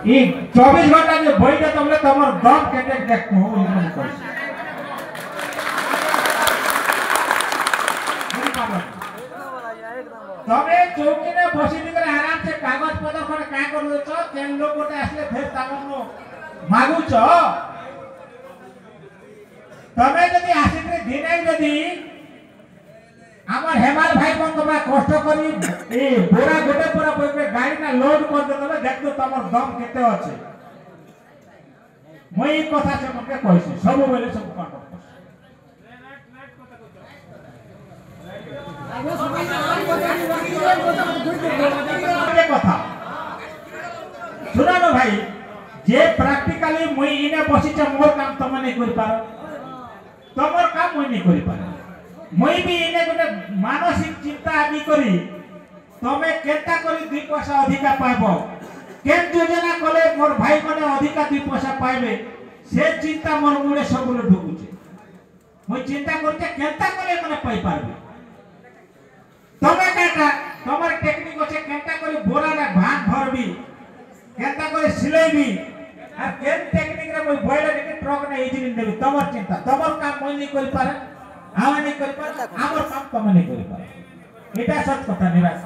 ई 24 घंटा जे बैठे तमले तमर दम केटे देखो इमन कर तमे चौकी ने बसी दिकर आराम से कागज पत्र खने काय करलो छ केन लोग गोटे आसले फेर तामनो मागु छ तमे जदी आसित्रे दिनै जदी আমার হেমাল ভাই কোন তোমরা কষ্ট করি এই बोरा গোটে পুরা বইকে গাড়ি না লোড করে দেবে দেখো তোমার দম কেতে আছে মই এই কথা সে মকে কইছি সব বেলে সব কাট কথা শুনানো ভাই যে প্র্যাকটিক্যালি মই ইনে বসিছে মোর কাম তুমি নাই করি পারো তোমার কাম মই নাই করি পারো মই भी इने गोटे मानसिक चिंता आदि करी तमे केता करी 2 पैसा अधिका पाइबो केन योजना कले मोर भाई माने अधिका 2 पैसा पाइबे से चिंता मोर मुळे सबले ढुकुचे মই चिंता करते केता कले माने पाइ पारबे तमे काटा तमर टेक्निक আছে केता करी बोरा ना भात भरबी केता करी सिलेबी आ केन टेक्निक रे মই बयला के ट्रक ना इजिली देबी तमर चिंता तमर काम মই नहीं करि पारे आवा नहीं करि पारे आमर काम तमे नहीं करि पारे एटा सच कथा निराश